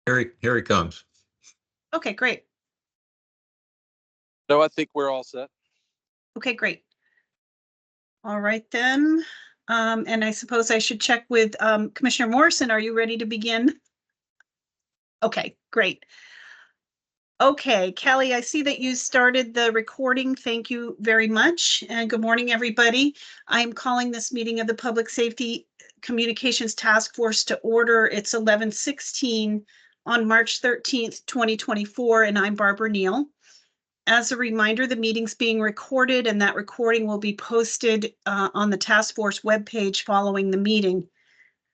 Here he comes. Okay, great. No, I think we're all set. Okay, great. All right then. And I suppose I should check with Commissioner Morrison. Are you ready to begin? Okay, great. Okay, Kelly, I see that you started the recording. Thank you very much. And good morning, everybody. I'm calling this meeting of the Public Safety Communications Task Force to order. It's 11:16 on March 13th, 2024, and I'm Barbara Neal. As a reminder, the meeting's being recorded and that recording will be posted on the task force webpage following the meeting.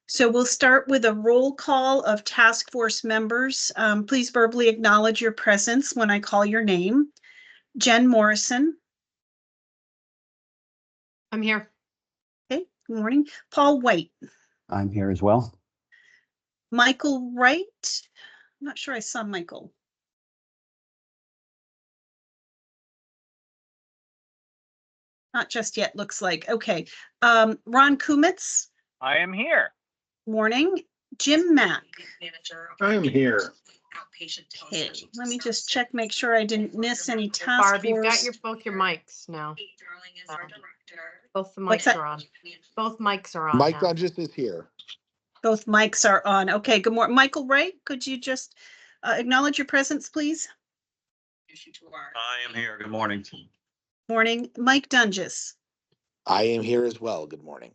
So we'll start with a roll call of task force members. Please verbally acknowledge your presence when I call your name. Jen Morrison. I'm here. Okay, good morning. Paul White. I'm here as well. Michael Wright. I'm not sure I saw Michael. Not just yet, looks like. Okay. Ron Kumitz. I am here. Morning. Jim Mack. I'm here. Okay, let me just check, make sure I didn't miss any task Barb, you've got force. both your mics now. Both the What's mics that? are on. Both mics are on Mike now. Dunges is here. Both mics are on. Okay, good morning. Michael Wright, could you just acknowledge your presence, please? I am here. Good morning. Morning. Mike Dunges. I am here as well. Good morning.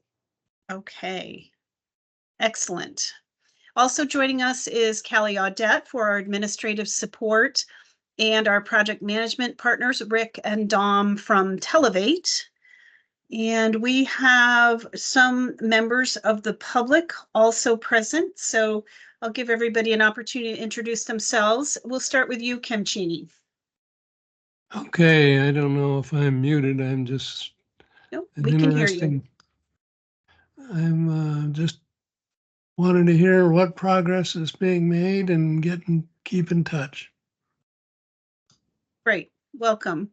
Okay, excellent. Also joining us is Callie Audette for our administrative support and our project management partners, Rick and Dom from Televate. And we have some members of the public also present. So I'll give everybody an opportunity to introduce themselves. We'll start with you, Kim Cheney. Okay, I don't know if I'm muted. I'm just Nope, we can hear you. I'm just wanting to hear what progress is being made and keep in touch. Great, welcome.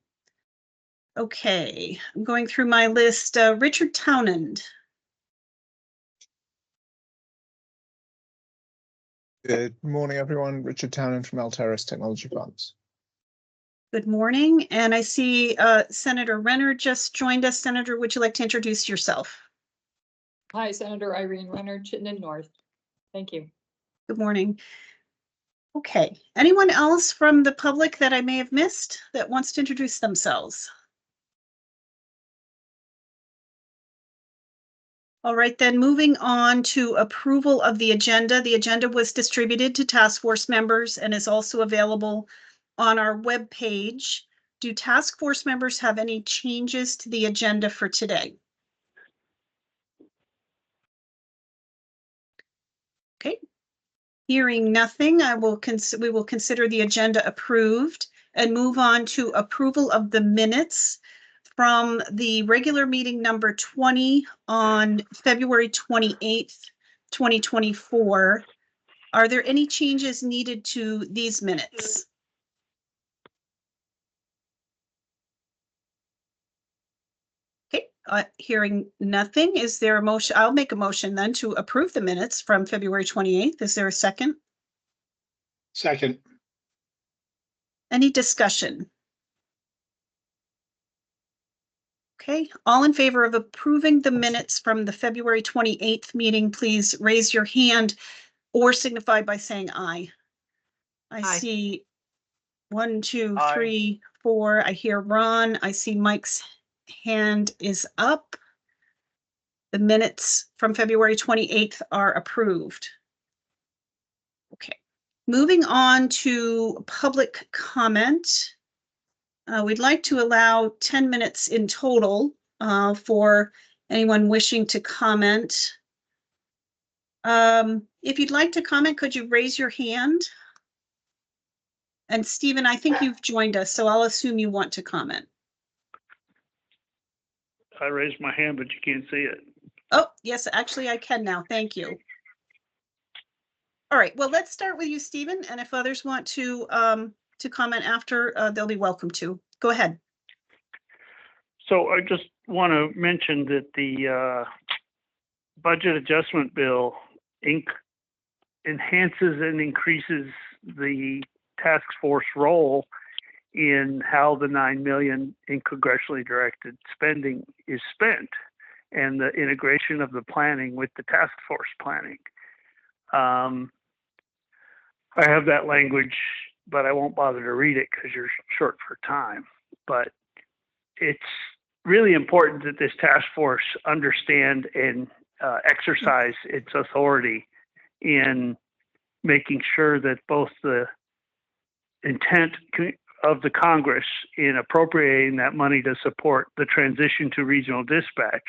Okay, I'm going through my list. Richard Townend. Good morning, everyone. Richard Townend from Alteris Technology Funds. Good morning. And I see Senator Renner just joined us. Senator, would you like to introduce yourself? Hi, Senator Irene Renner, Chittenden North. Thank you. Good morning. Okay, anyone else from the public that I may have missed that wants to introduce themselves? All right, then moving on to approval of the agenda. The agenda was distributed to task force members and is also available on our webpage. Do task force members have any changes to the agenda for today? Okay, hearing nothing, we will consider the agenda approved and move on to approval of the minutes from the regular meeting number 20 on February 28th, 2024. Are there any changes needed to these minutes? Okay, hearing nothing, is there a motion? I'll make a motion then to approve the minutes from February 28th. Is there a second? Second. Any discussion? Okay, all in favor of approving the minutes from the February 28th meeting, please raise your hand or signify by saying aye. I see 1, 2, 3, 4. I hear Ron. I see Mike's hand is up. The minutes from February 28th are approved. Okay, moving on to public comment. We'd like to allow 10 minutes in total for anyone wishing to comment. If you'd like to comment, could you raise your hand? And Stephen, I think you've joined us, so I'll assume you want to comment. I raised my hand, but you can't see it. Oh, yes, actually I can now. Thank you. All right, well, let's start with you, Stephen, and if others want to comment after, they'll be welcome to. Go ahead. So I just want to mention that the budget adjustment bill enhances and increases the task force role in how the $9 million in congressionally directed spending is spent and the integration of the planning with the task force planning. I have that language, but I won't bother to read it because you're short for time. But it's really important that this task force understand and exercise its authority in making sure that both the intent of the Congress in appropriating that money to support the transition to regional dispatch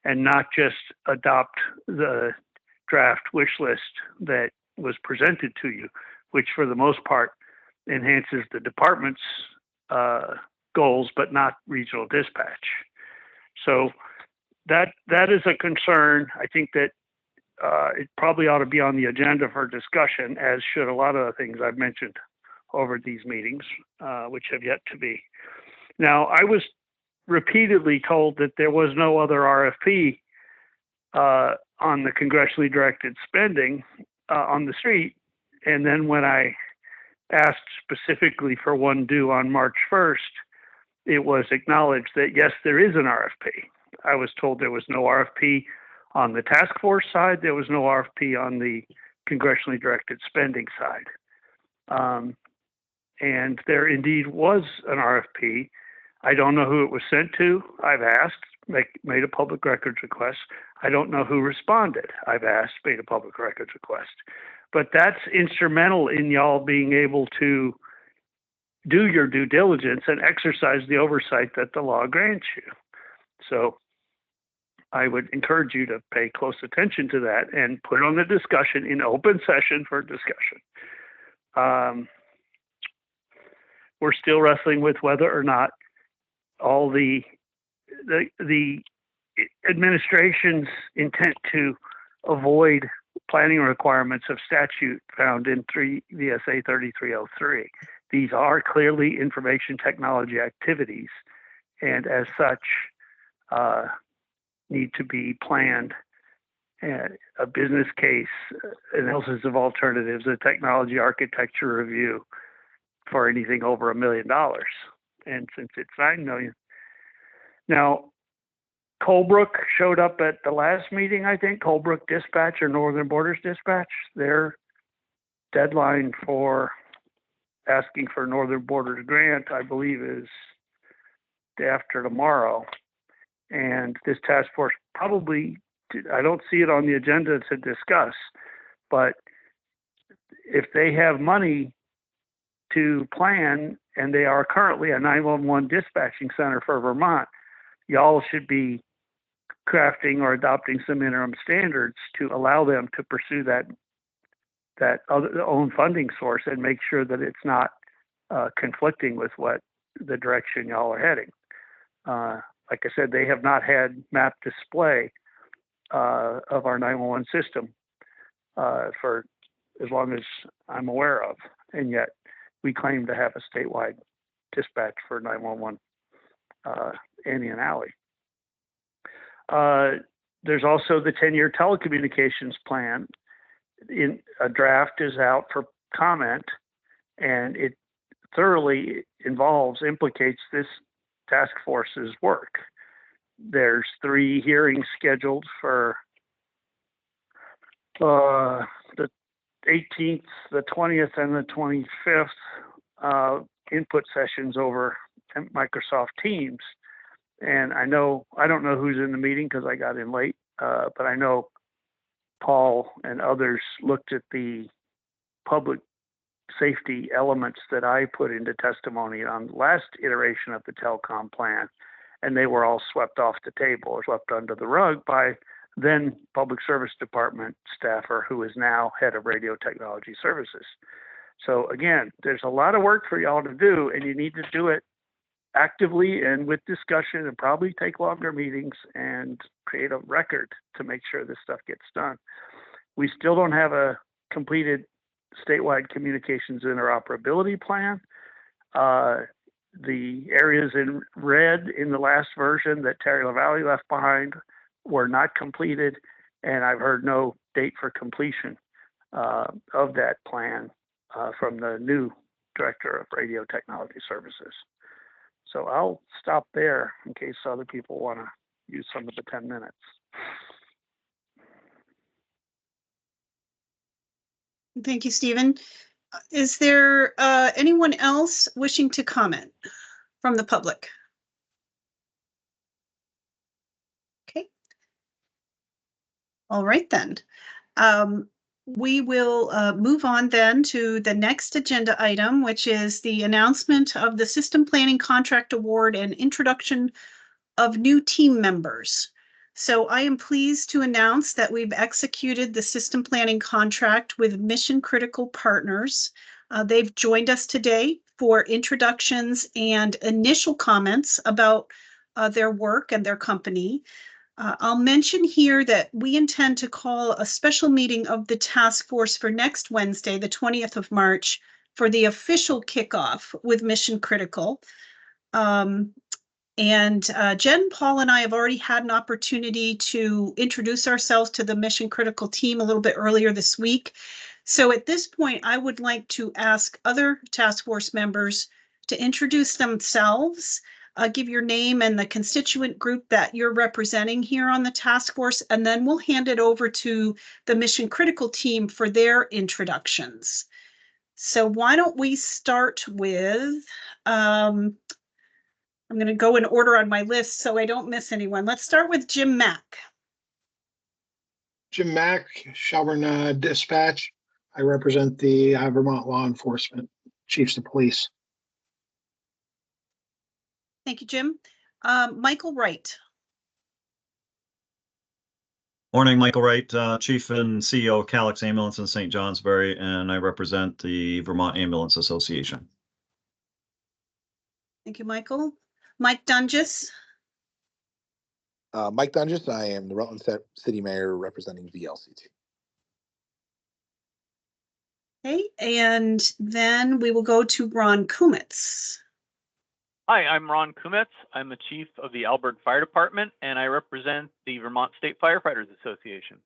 and not just adopt the draft wish list that was presented to you, which for the most part enhances the department's goals, but not regional dispatch. So that is a concern. I think that it probably ought to be on the agenda for discussion, as should a lot of the things I've mentioned over these meetings, which have yet to be. Now, I was repeatedly told that there was no other RFP on the congressionally directed spending on the street. And then when I asked specifically for one due on March 1st, it was acknowledged that, yes, there is an RFP. I was told there was no RFP on the task force side. There was no RFP on the congressionally directed spending side. And there indeed was an RFP. I don't know who it was sent to. I've asked, made a public records request. I don't know who responded. I've asked, made a public records request. But that's instrumental in y'all being able to do your due diligence and exercise the oversight that the law grants you. So I would encourage you to pay close attention to that and put it on the discussion in open session for discussion. We're still wrestling with whether or not all the administration's intent to avoid planning requirements of statute found in 3 VSA 3303. These are clearly information technology activities, and as such, need to be planned. A business case, analysis of alternatives, a technology architecture review for anything over $1 million. And since it's $9 million. Now, Colebrook showed up at the last meeting, I think, Colebrook Dispatch or Northern Borders Dispatch. Their deadline for asking for Northern Borders grant, I believe, is day after tomorrow. And this task force probably, I don't see it on the agenda to discuss, but if they have money to plan, and they are currently a 911 dispatching center for Vermont, y'all should be crafting or adopting some interim standards to allow them to pursue that other own funding source and make sure that it's not conflicting with what the direction y'all are heading. Like I said, they have not had map display of our 911 system for as long as I'm aware of, and yet we claim to have a statewide dispatch for 911 Annie and Alley. There's also the 10-year telecommunications plan. A draft is out for comment, and it thoroughly implicates this task force's work. There's 3 hearings scheduled for the 18th, the 20th, and the 25th input sessions over Microsoft Teams. And I don't know who's in the meeting because I got in late, but I know Paul and others looked at the public safety elements that I put into testimony on the last iteration of the telecom plan, and they were all swept off the table or swept under the rug by then Public Service Department staffer who is now head of radio technology services. So again, there's a lot of work for y'all to do, and you need to do it actively and with discussion, and probably take longer meetings and create a record to make sure this stuff gets done. We still don't have a completed statewide communications interoperability plan. The areas in red in the last version that Terry LaValle left behind were not completed, and I've heard no date for completion. of that plan from the new Director of Radio Technology Services. So I'll stop there in case other people want to use some of the 10 minutes. Thank you, Stephen. Is there anyone else wishing to comment from the public? Okay. All right, then. We will move on then to the next agenda item, which is the announcement of the System Planning Contract Award and introduction of new team members. So I am pleased to announce that we've executed the system planning contract with Mission Critical Partners. They've joined us today for introductions and initial comments about their work and their company. I'll mention here that we intend to call a special meeting of the task force for next Wednesday, the 20th of March, for the official kickoff with Mission Critical. Jen, Paul, and I have already had an opportunity to introduce ourselves to the Mission Critical team a little bit earlier this week. So at this point, I would like to ask other task force members to introduce themselves, give your name and the constituent group that you're representing here on the task force, and then we'll hand it over to the Mission Critical team for their introductions. So why don't we start with, I'm going to go in order on my list so I don't miss anyone. Let's start with Jim Mack. Jim Mack, Shelburne Dispatch. I represent the Vermont Law Enforcement, Chiefs of Police. Thank you, Jim. Michael Wright. Morning, Michael Wright, Chief and CEO of Calix Ambulance in St. Johnsbury, and I represent the Vermont Ambulance Association. Thank you, Michael. Mike Dungis. Mike Dungis, I am the Rutland City Mayor representing VLCT. Okay, and then we will go to Ron Kumitz. Hi, I'm Ron Kumitz. I'm the chief of the Alberg Fire Department, and I represent the Vermont State Firefighters Association.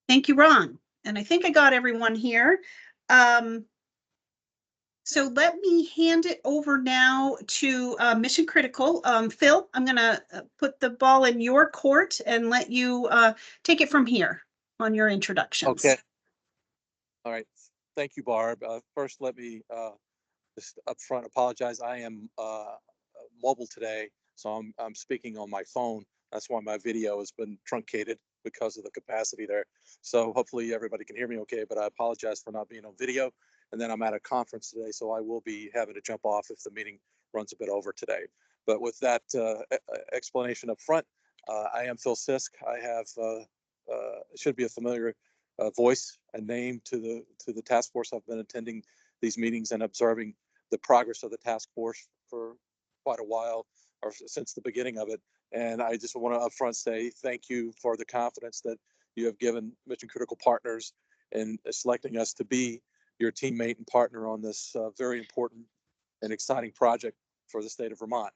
Thank you, Ron. And I think I got everyone here. So let me hand it over now to Mission Critical. Phil, I'm going to put the ball in your court and let you take it from here on your introductions. Okay. All right. Thank you, Barb. First, let me just up front apologize. I am mobile today, so I'm speaking on my phone. That's why my video has been truncated because of the capacity there. So hopefully everybody can hear me okay, but I apologize for not being on video. And then I'm at a conference today, so I will be having to jump off if the meeting runs a bit over today. But with that explanation up front, I am Phil Sisk. I have should be a familiar voice and name to the task force. I've been attending these meetings and observing the progress of the task force for quite a while, or since the beginning of it. And I just want to upfront say thank you for the confidence that you have given Mission Critical Partners in selecting us to be your teammate and partner on this very important and exciting project for the state of Vermont.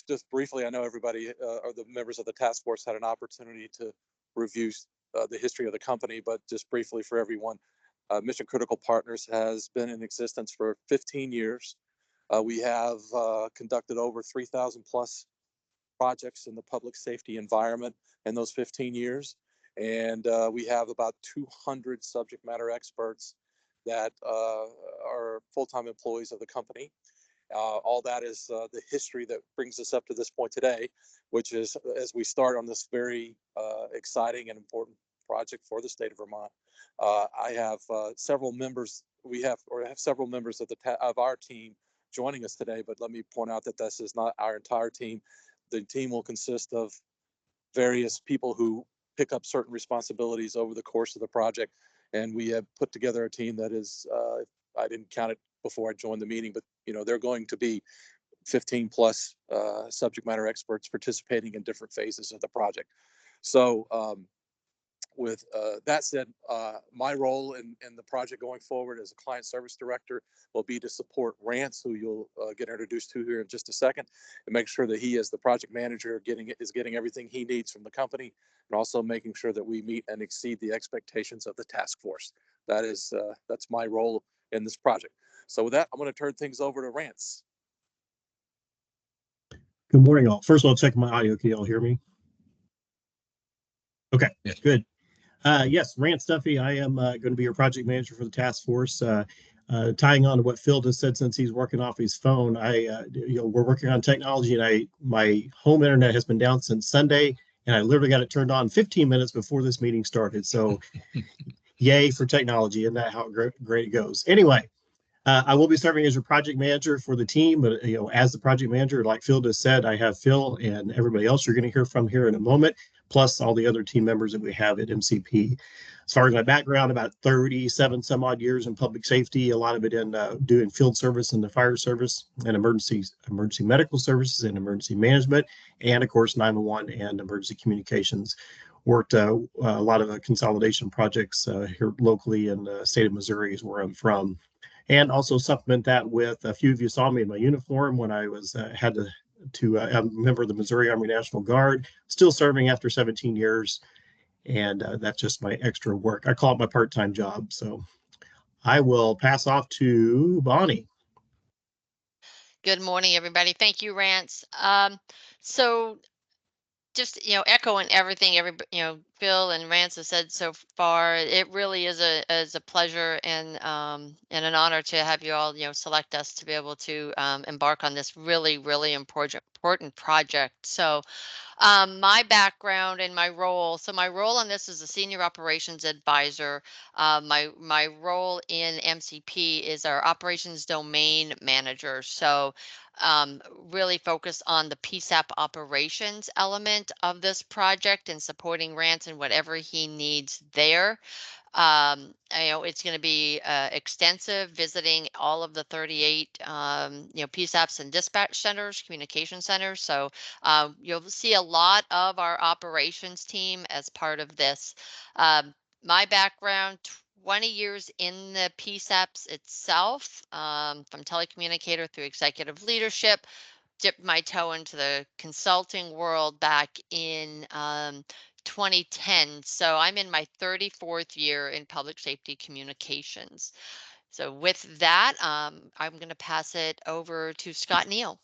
Just briefly, I know everybody or the members of the task force had an opportunity to review the history of the company, but just briefly for everyone, Mission Critical Partners has been in existence for 15 years. We have conducted over 3,000 plus projects in the public safety environment in those 15 years. And we have about 200 subject matter experts that are full-time employees of the company. All that is the history that brings us up to this point today, which is as we start on this very exciting and important project for the state of Vermont. I have several members. I have several members of our team joining us today, but let me point out that this is not our entire team. The team will consist of various people who pick up certain responsibilities over the course of the project. And we have put together a team that is, I didn't count it before I joined the meeting, but they're going to be 15 plus subject matter experts participating in different phases of the project. So with that said, my role in the project going forward as a client service director will be to support Rance, who you'll get introduced to here in just a second, and make sure that he, as the project manager, is getting everything he needs from the company, and also making sure that we meet and exceed the expectations of the task force. That's my role in this project. So with that, I'm going to turn things over to Rance. Good morning, all. First of all, check my audio. Can you all hear me? Okay, Yes. Good. Yes, Rance Duffy. I am going to be your project manager for the task force. Tying on to what Phil just said, since he's working off his phone, we're working on technology, and my home internet has been down since Sunday, and I literally got it turned on 15 minutes before this meeting started. So, yay for technology, and that how great it goes. Anyway. I will be serving as your project manager for the team, but as the project manager, like Phil just said, I have Phil and everybody else you're going to hear from here in a moment, plus all the other team members that we have at MCP. As far as my background, about 37 some odd years in public safety, a lot of it in doing field service in the fire service and emergency medical services and emergency management, and of course 911 and emergency communications. Worked a lot of consolidation projects here locally in the state of Missouri is where I'm from. And also supplement that with a few of you saw me in my uniform when I was had to a member of the Missouri Army National Guard, still serving after 17 years. And that's just my extra work. I call it my part-time job. So I will pass off to Bonnie. Good morning, everybody. Thank you, Rance. So just, echoing everything Phil and Rance have said so far, it really is a pleasure and an honor to have you all, select us to be able to embark on this really, really important project. So my background and my role. So my role on this is a senior operations advisor. My role in MCP is our operations domain manager. So really focus on the PSAP operations element of this project and supporting Rance and whatever he needs there. It's going to be extensive, visiting all of the 38, PSAPs and dispatch centers, communication centers. So you'll see a lot of our operations team as part of this. My background, 20 years in the PSAPs itself, from telecommunicator through executive leadership, dipped my toe into the consulting world back in 2010. So I'm in my 34th year in public safety communications. So with that, I'm going to pass it over to Scott Neal.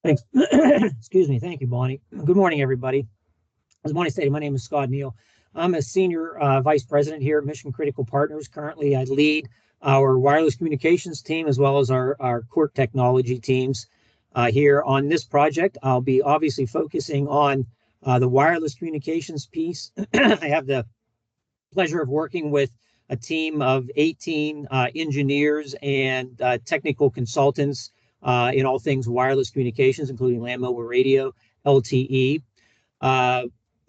Thanks. Excuse me. Thank you, Bonnie. Good morning, everybody. As Bonnie stated, my name is Scott Neal. I'm a senior vice president here at Mission Critical Partners. Currently, I lead our wireless communications team as well as our court technology teams here on this project. I'll be obviously focusing on the wireless communications piece. I have the pleasure of working with a team of 18 engineers and technical consultants in all things wireless communications, including land mobile radio, LTE.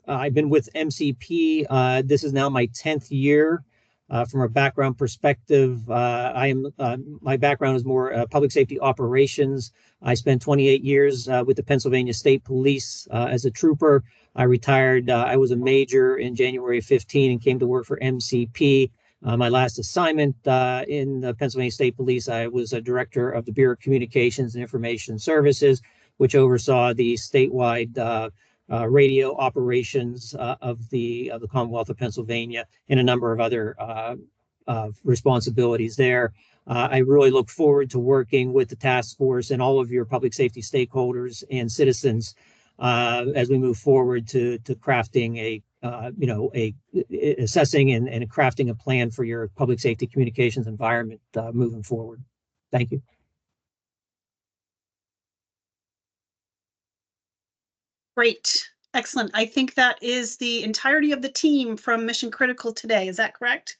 I've been with MCP. This is now my 10th year. From a background perspective, my background is more public safety operations. I spent 28 years with the Pennsylvania State Police as a trooper. I retired. I was a major in January of 15 and came to work for MCP. My last assignment in the Pennsylvania State Police, I was a director of the Bureau of Communications and Information Services, which oversaw the statewide radio operations of the Commonwealth of Pennsylvania and a number of other responsibilities there. I really look forward to working with the task force and all of your public safety stakeholders and citizens as we move forward to crafting assessing and crafting a plan for your public safety communications environment moving forward. Thank you. Great. Excellent. I think that is the entirety of the team from Mission Critical today. Is that correct?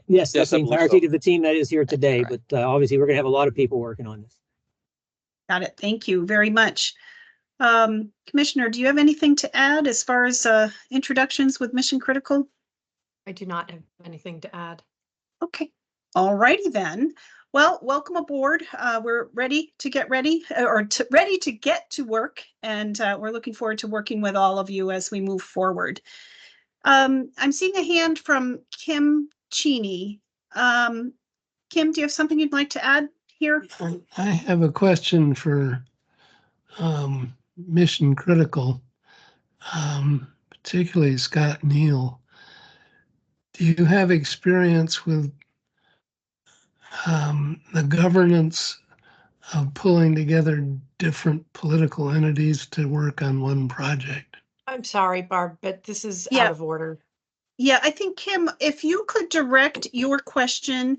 Yes, that's the entirety of the team that is here today, but obviously we're going to have a lot of people working on this. Got it. Thank you very much. Commissioner, do you have anything to add as far as introductions with Mission Critical? I do not have anything to add. Okay. All righty then. Well, welcome aboard. We're ready to get ready ready to get to work. And we're looking forward to working with all of you as we move forward. I'm seeing a hand from Kim Cheney. Kim, do you have something you'd like to add here? I have a question for Mission Critical, particularly Scott Neal. Do you have experience with the governance of pulling together different political entities to work on one project? I'm sorry, Barb, but this is Yeah. out of order. Yeah, I think, Kim, if you could direct your question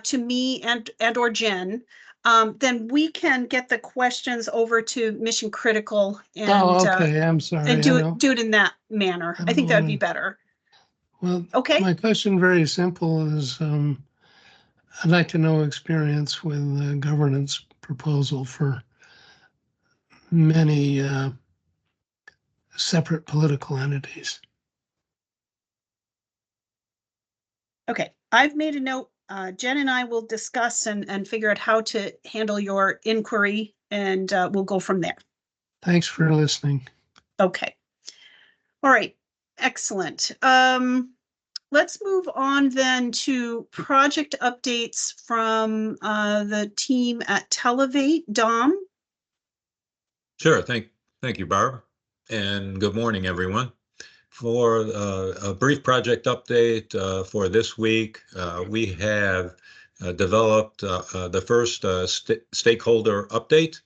to me and or Jen, then we can get the questions over to Mission Critical and okay, I'm sorry. and do it in that manner. I think that would be better. Well, okay. My question, very simple, is I'd like to know experience with the governance proposal for many separate political entities. Okay, I've made a note. Jen and I will discuss and figure out how to handle your inquiry, and we'll go from there. Thanks for listening. Okay. All right. Excellent. Let's move on then to project updates from the team at Televate. Dom? Sure. Thank you, Barb. And good morning, everyone. For a brief project update for this week, we have developed the first stakeholder update,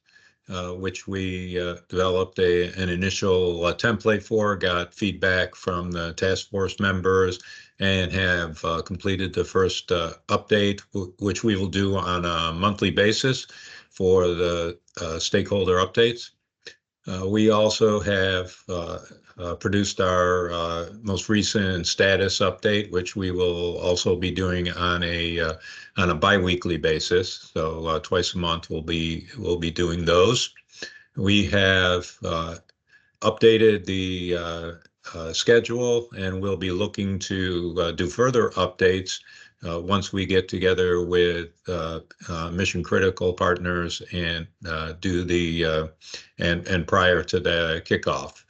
which we developed an initial template for, got feedback from the task force members, and have completed the first update, which we will do on a monthly basis for the stakeholder updates. We also have produced our most recent status update, which we will also be doing on a biweekly basis. So twice a month we'll be doing those. We have updated the schedule, and we'll be looking to do further updates once we get together with Mission Critical partners and do the and prior to the kickoff.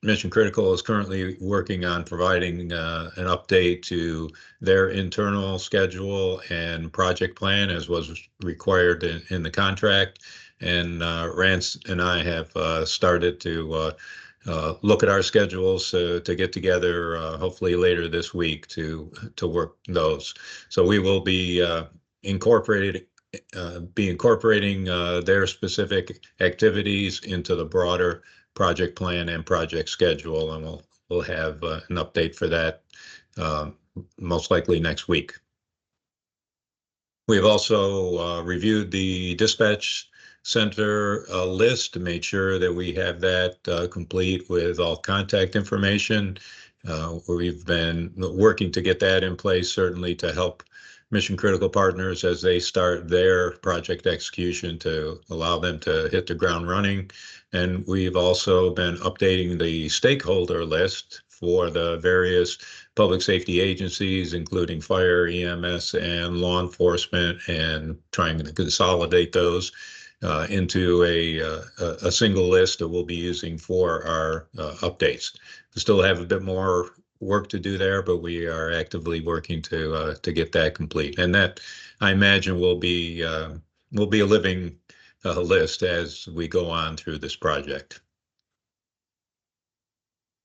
Mission Critical is currently working on providing an update to their internal schedule and project plan, as was required in the contract. And Rance and I have started to look at our schedules to get together hopefully later this week to work those. So we will be incorporating their specific activities into the broader project plan and project schedule, and we'll have an update for that most likely next week. We've also reviewed the dispatch center list to make sure that we have that complete with all contact information. We've been working to get that in place, certainly to help Mission Critical partners as they start their project execution, to allow them to hit the ground running. And we've also been updating the stakeholder list for the various public safety agencies, including fire, EMS, and law enforcement, and trying to consolidate those into a single list that we'll be using for our updates. We still have a bit more work to do there, but we are actively working to get that complete. And that, I imagine, will be a living list as we go on through this project.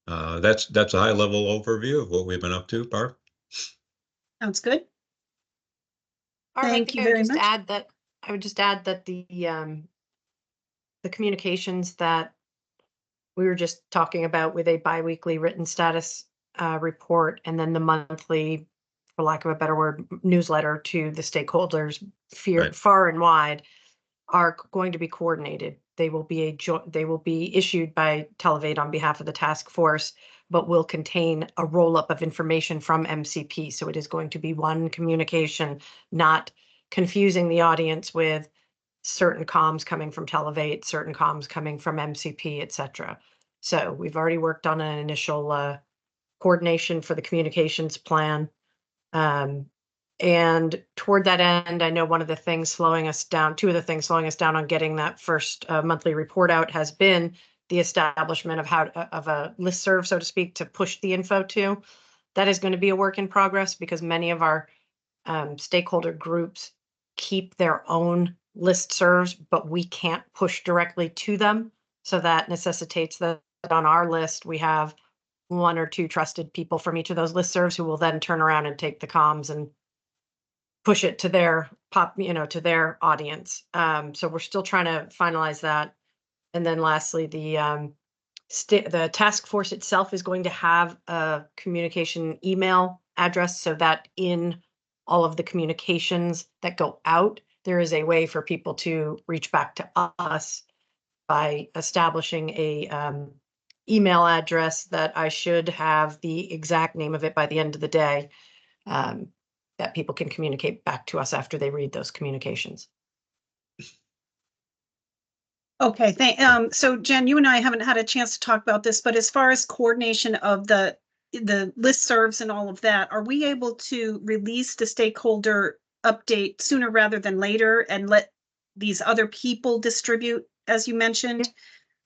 That's a high-level overview of what we've been up to, Barb. Sounds good. Thank you very much. I would just add that the communications that we were just talking about with a biweekly written status report, and then the monthly, for lack of a better word, newsletter to the stakeholders far and wide, are going to be coordinated. They will be issued by Televate on behalf of the task force, but will contain a roll-up of information from MCP. So it is going to be one communication, not confusing the audience with certain comms coming from Televate, certain comms coming from MCP, etc. So we've already worked on an initial coordination for the communications plan. And toward that end, I know one of the things slowing us down, two of the things slowing us down on getting that first monthly report out has been the establishment of of a listserv, so to speak, to push the info to. That is going to be a work in progress because many of our stakeholder groups keep their own listservs, but we can't push directly to them. So that necessitates that on our list, we have one or two trusted people from each of those listservs who will then turn around and take the comms and push it to their to their audience. So we're still trying to finalize that. And then lastly, the task force itself is going to have a communication email address so that in all of the communications that go out, there is a way for people to reach back to us by establishing a email address that I should have the exact name of it by the end of the day, that people can communicate back to us after they read those communications. Okay, so Jen, you and I haven't had a chance to talk about this, but as far as coordination of the listservs and all of that, are we able to release the stakeholder update sooner rather than later and let these other people distribute, as you mentioned?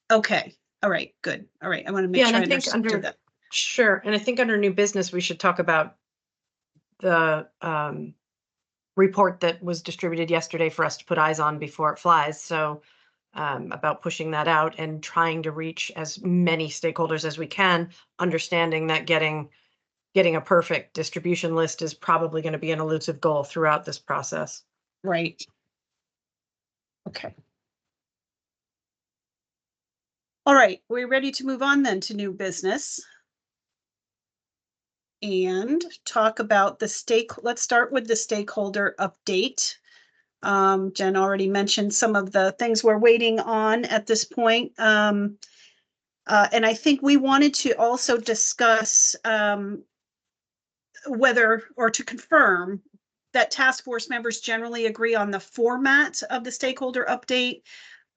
Okay, all right, good. All right, I want to make sure I understood that. Sure, and I think under new business, we should talk about the report that was distributed yesterday for us to put eyes on before it flies. So about pushing that out and trying to reach as many stakeholders as we can, understanding that getting a perfect distribution list is probably going to be an elusive goal throughout this process. Right. Okay. All right, we're ready to move on then to new business and talk about let's start with the stakeholder update. Jen already mentioned some of the things we're waiting on at this point. And I think we wanted to also discuss whether or to confirm that task force members generally agree on the format of the stakeholder update.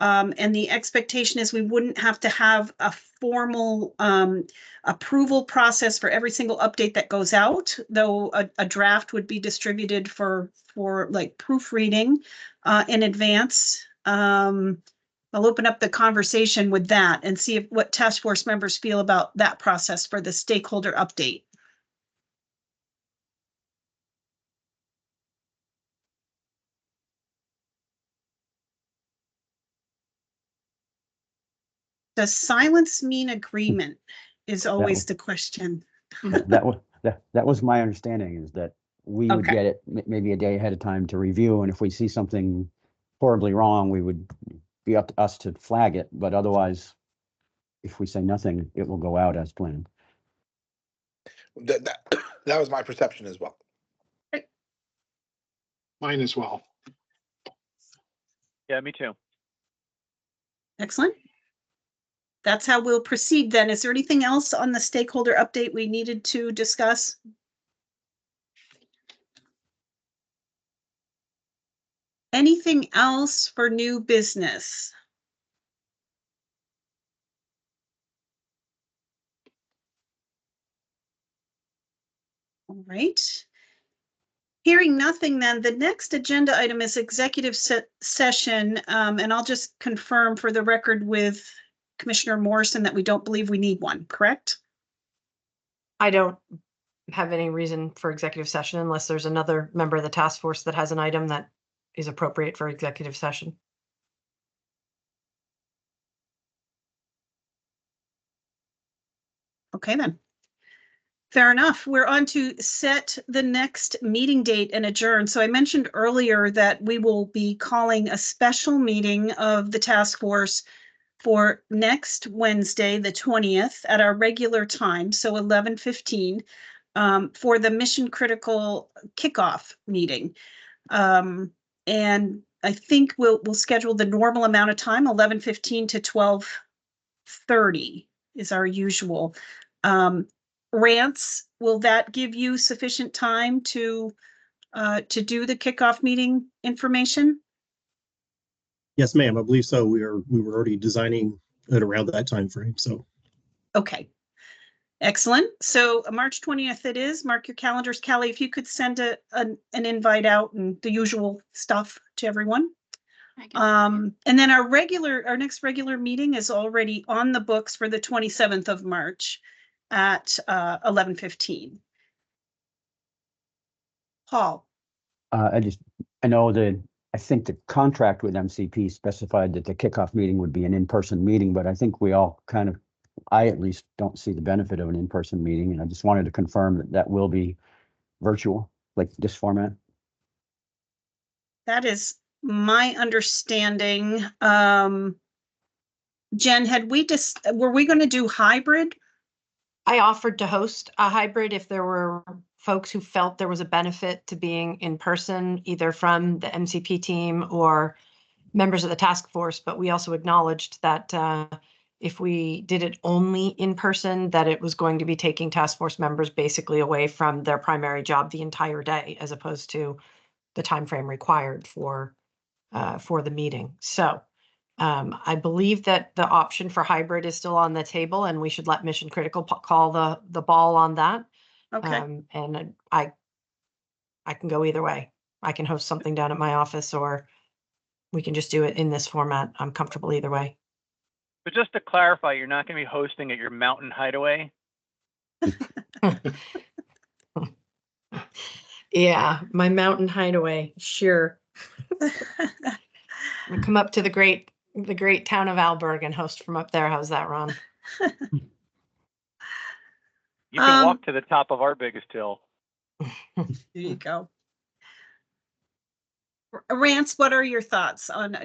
And the expectation is we wouldn't have to have a formal approval process for every single update that goes out, though a draft would be distributed for like proofreading in advance. I'll open up the conversation with that and see what task force members feel about that process for the stakeholder update. Does silence mean agreement is always the question. That was my understanding, is that we would get it maybe a day ahead of time to review, and if we see something horribly wrong, we would be up to us to flag it, but otherwise, if we say nothing, it will go out as planned. That was my perception as well. Mine as well. Yeah, me too. Excellent. That's how we'll proceed then. Is there anything else on the stakeholder update we needed to discuss? Anything else for new business? All right. Hearing nothing, then the next agenda item is executive session, and I'll just confirm for the record with Commissioner Morrison that we don't believe we need one, correct? I don't have any reason for executive session unless there's another member of the task force that has an item that is appropriate for executive session. Okay, then. Fair enough. We're on to set the next meeting date and adjourn. So I mentioned earlier that we will be calling a special meeting of the task force for next Wednesday, the 20th, at our regular time, so 11:15, for the mission critical kickoff meeting. And I think we'll schedule the normal amount of time, 11:15 to 12:30 is our usual. Rance, will that give you sufficient time to do the kickoff meeting information? Yes, ma'am. I believe so. We were already designing it around that time frame. So okay. Excellent. So March 20th it is. Mark your calendars. Callie, if you could send an invite out and the usual stuff to everyone. And then our next regular meeting is already on the books for the 27th of March at 11:15. Paul. I know that I think the contract with MCP specified that the kickoff meeting would be an in-person meeting, but I think we all I at least don't see the benefit of an in-person meeting, and I just wanted to confirm that that will be virtual, like this format. That is my understanding. Jen, were we going to do hybrid? I offered to host a hybrid if there were folks who felt there was a benefit to being in person, either from the MCP team or members of the task force. But we also acknowledged that if we did it only in person, that it was going to be taking task force members basically away from their primary job the entire day, as opposed to the time frame required for the meeting. So I believe that the option for hybrid is still on the table, and we should let Mission Critical call the ball on that. Okay. And I can go either way. I can host something down at my office, or we can just do it in this format. I'm comfortable either way. But just to clarify, you're not going to be hosting at your mountain hideaway? Yeah, my mountain hideaway, sure. I'll come up to the great town of Alberg and host from up there. How's that, Ron? You can walk to the top of our biggest hill. There you go. Rance, what are your thoughts on?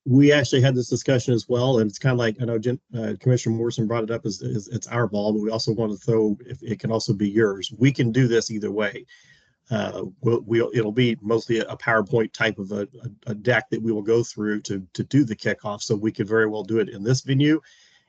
We actually had this discussion as well, and it's kind of like, I know Commissioner Morrison brought it up as it's our ball, but we also want to throw, if it can also be yours. We can do this either way. It'll be mostly a PowerPoint type of a deck that we will go through to do the kickoff. So we could very well do it in this venue,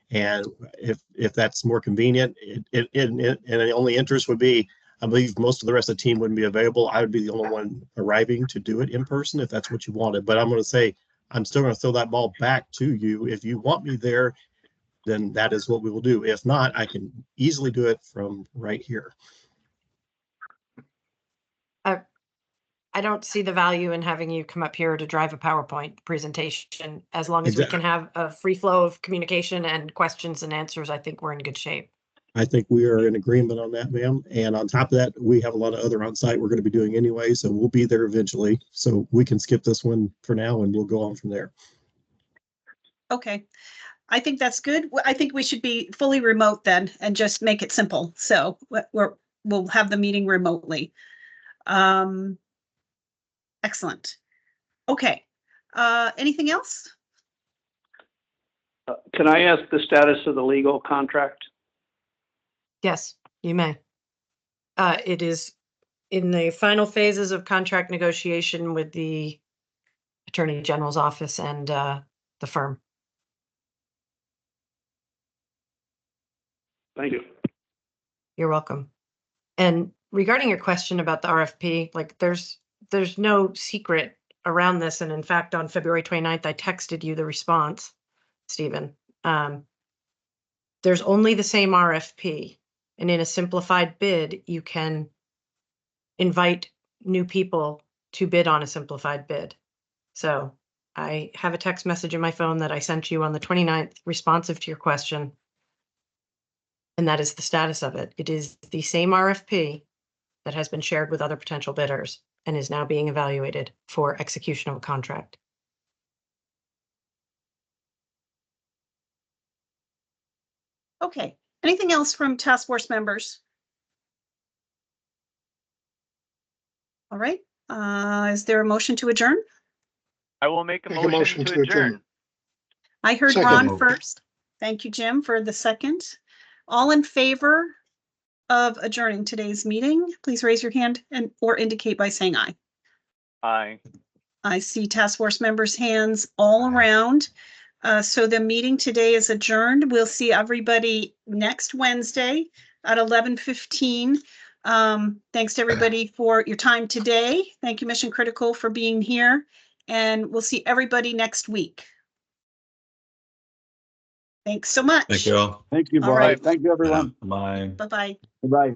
and if that's more convenient, and the only interest would be, I believe most of the rest of the team wouldn't be available. I would be the only one arriving to do it in person if that's what you wanted. But I'm going to say, I'm still going to throw that ball back to you. If you want me there, then that is what we will do. If not, I can easily do it from right here. I don't see the value in having you come up here to drive a PowerPoint presentation. As long as we can have a free flow of communication and questions and answers, I think we're in good shape. I think we are in agreement on that, ma'am. And on top of that, we have a lot of other on site we're going to be doing anyway, so we'll be there eventually. So we can skip this one for now and we'll go on from there. Okay. I think that's good. I think we should be fully remote then and just make it simple. So we'll have the meeting remotely. Excellent. Okay. Anything else? Can I ask the status of the legal contract? Yes, you may. It is in the final phases of contract negotiation with the Attorney General's office and the firm. Thank you. You're welcome. And regarding your question about the RFP, like there's no secret around this. And in fact, on February 29th, I texted you the response, Stephen. There's only the same RFP. And in a simplified bid, you can invite new people to bid on a simplified bid. So I have a text message in my phone that I sent you on the 29th responsive to your question. And that is the status of it. It is the same RFP that has been shared with other potential bidders and is now being evaluated for execution of a contract. Okay. Anything else from task force members? All right. Is there a motion to adjourn? I will make a motion to adjourn. I heard Second. Ron first. Thank you, Jim, for the second. All in favor of adjourning today's meeting, please raise your hand or indicate by saying aye. Aye. I see task force members' hands all around. So the meeting today is adjourned. We'll see everybody next Wednesday at 11:15. Thanks to everybody for your time today. Thank you, Mission Critical, for being here. And we'll see everybody next week. Thanks so much. Thank you all. Thank you, All Barb. right. Thank you, everyone. Bye. Bye-bye. Bye.